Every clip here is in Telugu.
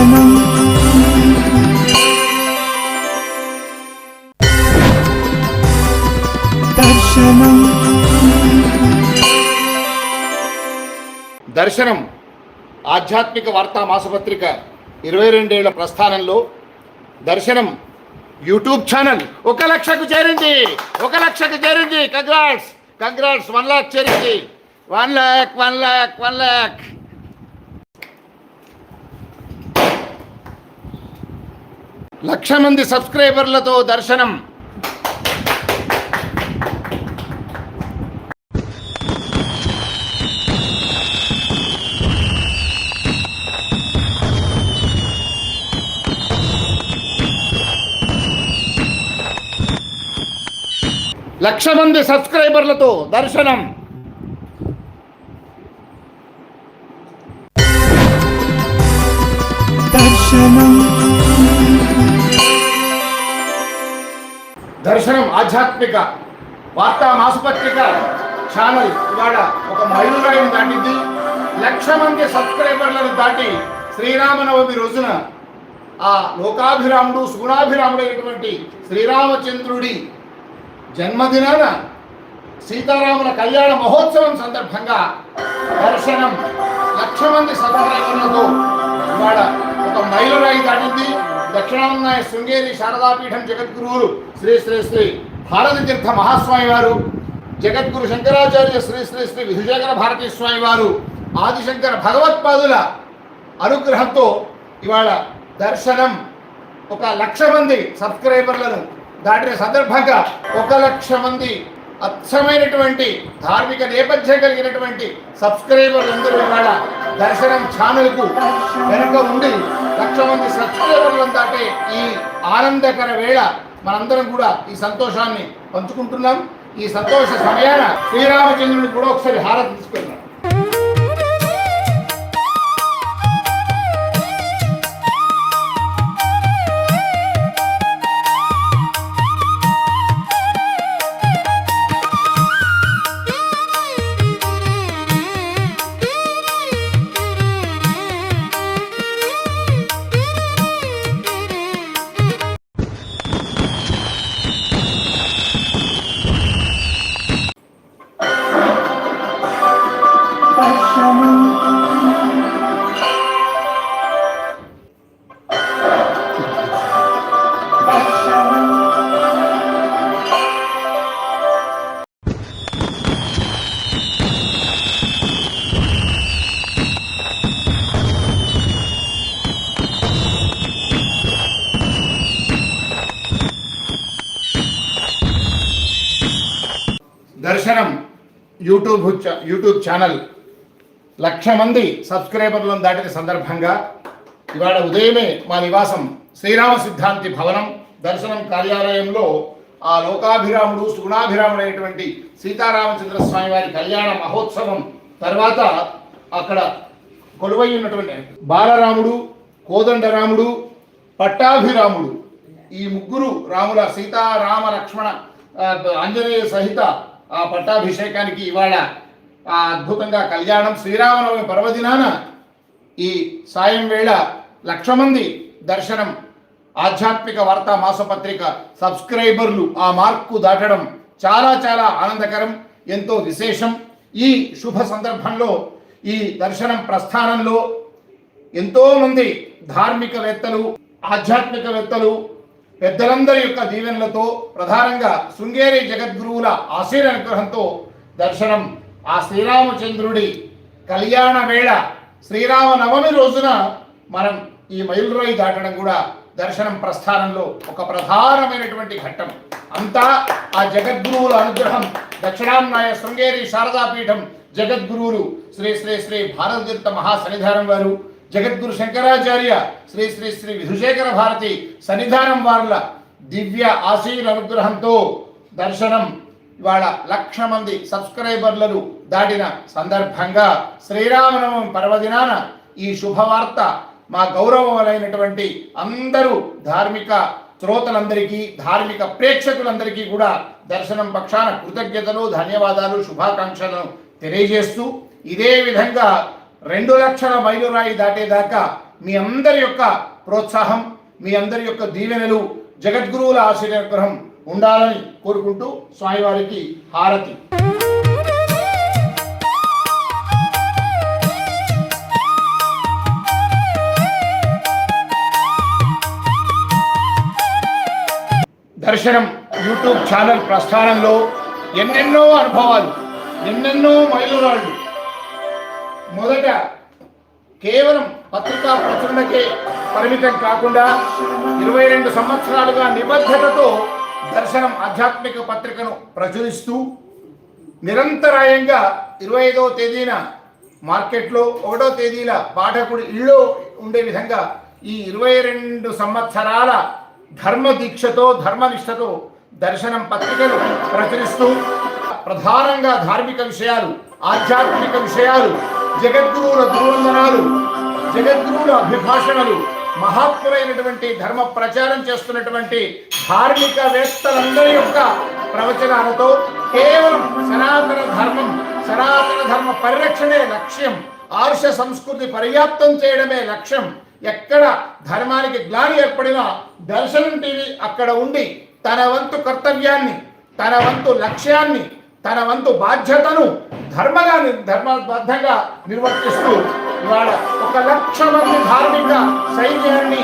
దర్శనం దర్శనం దర్శనం ఆధ్యాత్మిక వార్తా మాసపత్రిక 22 ఏళ్ల ప్రస్థానంలో దర్శనం యూట్యూబ్ ఛానల్ 1 లక్షకు చేరింది. 1 లక్షకు చేరింది. కంగ్రాట్స్ 1 లాక్ చేరింది. 1 లాక్. లక్ష మంది సబ్స్క్రైబర్లతో దర్శనం లక్ష మంది సబ్స్క్రైబర్లతో దర్శనం దర్శనం ఆధ్యాత్మిక వార్తా మాసపత్రిక ఛానల్ ఇవాళ ఒక మైలురాయిని దాటింది. 1,00,000 మంది సబ్స్క్రైబర్లను దాటి శ్రీరామనవమి రోజున ఆ లోకాభిరాముడు సుగుణాభిరాముడైనటువంటి శ్రీరామచంద్రుడి జన్మదినాన సీతారాముల కళ్యాణ మహోత్సవం సందర్భంగా దర్శనం 1,00,000 మంది సబ్స్క్రైబర్లతో ఇవాళ ఒక మైలురాయి దాటింది. దక్షిణాంనాయ శృంగేరి శారదాపీఠం జగద్గురువులు శ్రీ శ్రీ శ్రీ భారతి తీర్థ మహాస్వామి వారు, జగద్గురు శంకరాచార్య శ్రీ శ్రీ శ్రీ విధుశేఖర భారతీ స్వామి వారు, ఆదిశంకర భగవత్పాదుల అనుగ్రహంతో ఇవాళ దర్శనం 1,00,000 మంది సబ్స్క్రైబర్లను దాటిన సందర్భంగా 1,00,000 మంది అచ్చమైనటువంటి ధార్మిక నేపథ్యం కలిగినటువంటి సబ్స్క్రైబర్లందరూ ఇవాళ దర్శనం ఛానల్కు వెనుక ఉండి 1,00,000 మంది సబ్స్క్రైబర్లను దాటే ఈ ఆనందకర వేళ మనందరం కూడా ఈ సంతోషాన్ని పంచుకుంటున్నాం. ఈ సంతోష సమయాన శ్రీరామచంద్రుని కూడా ఒకసారి హారతి తీసుకెళ్తున్నాం. దర్శనం యూట్యూబ్ ఛానల్ 1,00,000 మంది సబ్స్క్రైబర్లను దాటిన సందర్భంగా ఇవాళ ఉదయమే మా నివాసం శ్రీరామ సిద్ధాంతి భవనం దర్శనం కార్యాలయంలో ఆ లోకాభిరాముడు సుగుణాభిరాముడైనటువంటి సీతారామచంద్ర స్వామి వారి కళ్యాణ మహోత్సవం తర్వాత అక్కడ కొలువై ఉన్నటువంటి బాలరాముడు, కోదండరాముడు, పట్టాభిరాముడు ఈ ముగ్గురు రాముల సీతారామ లక్ష్మణ ఆంజనేయ సహిత ఆ పట్టాభిషేకానికి ఇవాళ ఆ అద్భుతంగా కళ్యాణం శ్రీరామనవమి పర్వదినాన ఈ సాయం వేళ 1,00,000 మంది దర్శనం ఆధ్యాత్మిక వార్తా మాసపత్రిక సబ్స్క్రైబర్లు ఆ మార్కు దాటడం చాలా చాలా ఆనందకరం, ఎంతో విశేషం. ఈ శుభ సందర్భంలో ఈ దర్శనం ప్రస్థానంలో ఎంతోమంది ధార్మికవేత్తలు, ఆధ్యాత్మికవేత్తలు, పెద్దలందరి యొక్క దీవెనలతో ప్రధానంగా శృంగేరి జగద్గురువుల ఆశీర్వాద దర్శనం ఆ శ్రీరామచంద్రుడి కళ్యాణ వేళ శ్రీరామనవమి రోజున మనం ఈ మైలురాయి దాటడం కూడా దర్శనం ప్రస్థానంలో ఒక ప్రధానమైనటువంటి ఘట్టం. అంతా ఆ జగద్గురువుల అనుగ్రహం. దక్షిణాంనాయ శృంగేరి శారదాపీఠం జగద్గురువులు శ్రీ శ్రీ శ్రీ భారతీర్థ మహాసన్నిధానం వారు, జగద్గురు శంకరాచార్య శ్రీ శ్రీ శ్రీ విధుశేఖర భారతి సన్నిధానం వారుల దివ్య ఆశీర్ అనుగ్రహంతో దర్శనం ఇవాళ 1,00,000 మంది సబ్స్క్రైబర్లను దాటిన సందర్భంగా శ్రీరామనవమి పర్వదినాన ఈ శుభవార్త మా గౌరవమైనటువంటి అందరూ ధార్మిక శ్రోతలందరికీ, ధార్మిక ప్రేక్షకులందరికీ కూడా దర్శనం పక్షాన కృతజ్ఞతలు, ధన్యవాదాలు, శుభాకాంక్షలను తెలియజేస్తూ ఇదే విధంగా 2 లక్షల మైలురాయి దాటేదాకా మీ అందరి యొక్క ప్రోత్సాహం, మీ అందరి యొక్క దీవెనలు, జగద్గురువుల ఆశీర్వాదం ఉండాలని కోరుకుంటూ స్వామివారికి హారతి. దర్శనం యూట్యూబ్ ఛానల్ ప్రస్థానంలో ఎన్నెన్నో అనుభవాలు, ఎన్నెన్నో మైలురాళ్ళు. మొదట కేవలం పత్రికా ప్రచురణకే పరిమితం కాకుండా 22 సంవత్సరాలుగా నిబద్ధతతో దర్శనం ఆధ్యాత్మిక పత్రికను ప్రచురిస్తూ నిరంతరాయంగా 25వ తేదీన మార్కెట్లో, 1వ తేదీన పాఠకుడి ఇళ్ళో ఉండే విధంగా ఈ 22 సంవత్సరాల ధర్మ దీక్షతో, ధర్మనిష్టతో దర్శనం పత్రికను ప్రచురిస్తూ ప్రధానంగా ధార్మిక విషయాలు, ఆధ్యాత్మిక విషయాలు, జగద్గురువుల దుర్వందనాలు, జగద్గురువుల అభిభాషణలు, మహాత్ములైనటువంటి ధర్మ ప్రచారం చేస్తున్నటువంటి ధార్మికవేత్తలందరి యొక్క ప్రవచనాలతో కేవలం సనాతన ధర్మ పరిరక్షణే లక్ష్యం, ఆర్ష సంస్కృతి పర్యాప్తం చేయడమే లక్ష్యం. ఎక్కడ ధర్మానికి గ్లాని ఏర్పడినా దర్శనం టీవీ అక్కడ ఉండి తన వంతు కర్తవ్యాన్ని, తన వంతు లక్ష్యాన్ని, తన వంతు బాధ్యతను ధర్మబద్ధంగా నిర్వర్తిస్తూ ఇవాళ 1 లక్ష మంది ధార్మిక సైన్యాన్ని,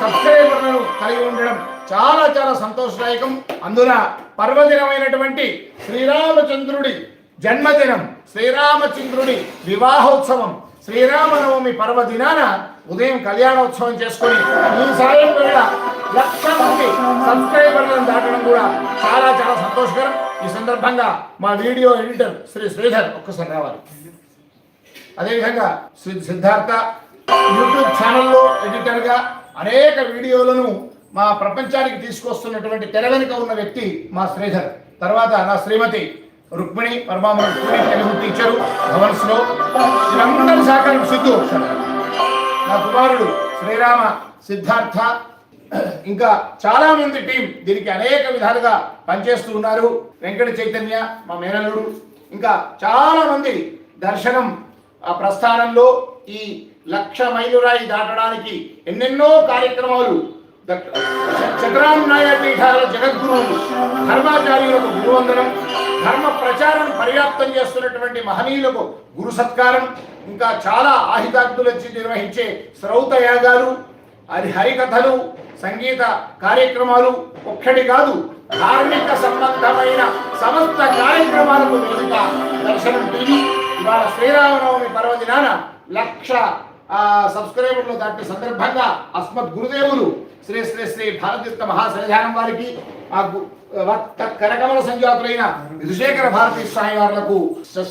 సబ్స్క్రైబర్లను కలిగి ఉండడం చాలా చాలా సంతోషదాయకం. అందున పర్వదినమైనటువంటి శ్రీరామచంద్రుడి జన్మదినం, శ్రీరామచంద్రుడి వివాహోత్సవం, శ్రీరామనవమి పర్వదినాన ఉదయం కళ్యాణోత్సవం చేసుకొని ఈ సాయం వేళ 1 లక్ష మంది సబ్స్క్రైబర్లను దాటడం కూడా చాలా చాలా సంతోషకరం. ఈ సందర్భంగా మా వీడియో ఎడిటర్ శ్రీ శ్రీధర్ ఒక్కసారి రావాలి. అదేవిధంగా శ్రీ సిద్ధార్థ యూట్యూబ్ ఛానల్లో ఎడిటర్గా అనేక వీడియోలను మా ప్రపంచానికి తీసుకొస్తున్నటువంటి తెర వెనుక ఉన్న వ్యక్తి మా శ్రీధర్. తర్వాత నా శ్రీమతి రుక్మిణి, పరమాత్మ తెలుగు టీచరు భవన్స్లో వీరందరి సహకారం సిద్ధు, నా కుమారుడు శ్రీరామ సిద్ధార్థ, ఇంకా చాలా మంది టీం దీనికి అనేక విధాలుగా పనిచేస్తూ ఉన్నారు. వెంకట చైతన్య మా మేనలుడు, ఇంకా చాలా మంది దర్శనం ఆ ప్రస్థానంలో ఈ 1 లక్ష మైలురాయి దాటడానికి ఎన్నెన్నో కార్యక్రమాలు, చక్రాన్యాయ పీఠాల జగద్గురువులు, ధర్మాచార్యులకు గురువందనం, ధర్మ ప్రచారం పర్యాప్తం చేస్తున్నటువంటి మహనీయులకు గురు సత్కారం, ఇంకా చాలా ఆహితాగ్నులొచ్చి నిర్వహించే శ్రౌత యాగాలు, హరికథలు, సంగీత కార్యక్రమాలు ఒక్కటి కాదు, ధార్మిక సంబంధమైన సమస్త కార్యక్రమాలకు వేదిక దర్శనం టీవీ. ఇవాళ శ్రీరామనవమి పర్వదినాన 1 లక్ష సబ్స్క్రైబర్లు దాటిన సందర్భంగా అస్మద్ గురుదేవులు శ్రీ శ్రీ శ్రీ భారతీర్థ మహాసన్నిధానం వారికి, కనకమల సంజాతులైన విధుశేఖర భారతీ స్వామి వారులకు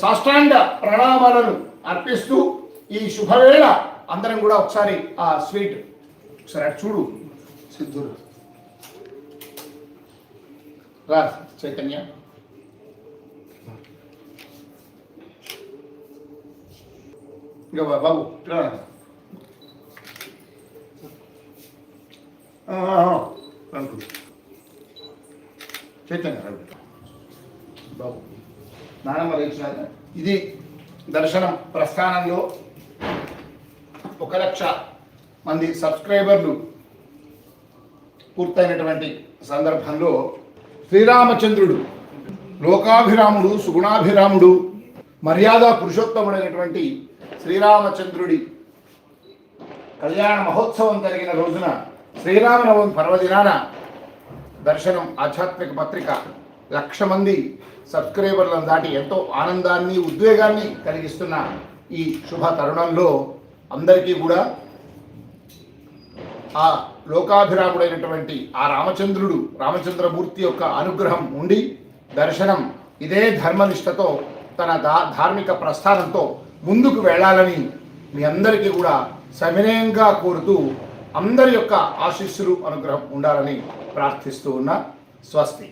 సాష్టాంగ ప్రణామాలను అర్పిస్తూ ఈ శుభవేళ అందరం కూడా ఒకసారి ఆ స్వీట్ ఒకసారి అటు చూడు సిద్ధుడు రా చైతన్య, ఇంకా బాబు చైతన్య బాబు నానమ్మ లేచినాక ఇది దర్శనం ప్రస్థానంలో 1 లక్ష మంది సబ్స్క్రైబర్లు పూర్తయినటువంటి సందర్భంలో శ్రీరామచంద్రుడు లోకాభిరాముడు, సుగుణాభిరాముడు, మర్యాద పురుషోత్తముడైనటువంటి శ్రీరామచంద్రుడి కళ్యాణ మహోత్సవం జరిగిన రోజున శ్రీరామనవమి పర్వదినాన దర్శనం ఆధ్యాత్మిక పత్రిక 1 లక్ష మంది సబ్స్క్రైబర్లను దాటి ఎంతో ఆనందాన్ని, ఉద్వేగాన్ని కలిగిస్తున్న ఈ శుభ తరుణంలో అందరికీ కూడా ఆ లోకాభిరాముడైనటువంటి ఆ రామచంద్రమూర్తి యొక్క అనుగ్రహం ఉండి దర్శనం ఇదే ధర్మనిష్టతో తన ధార్మిక ప్రస్థానంతో ముందుకు వెళ్ళాలని మీ అందరికీ కూడా సవినయంగా కోరుతూ అందరి యొక్క ఆశీస్సులు, అనుగ్రహం ఉండాలని ప్రార్థిస్తూ ఉన్నా. స్వస్తి.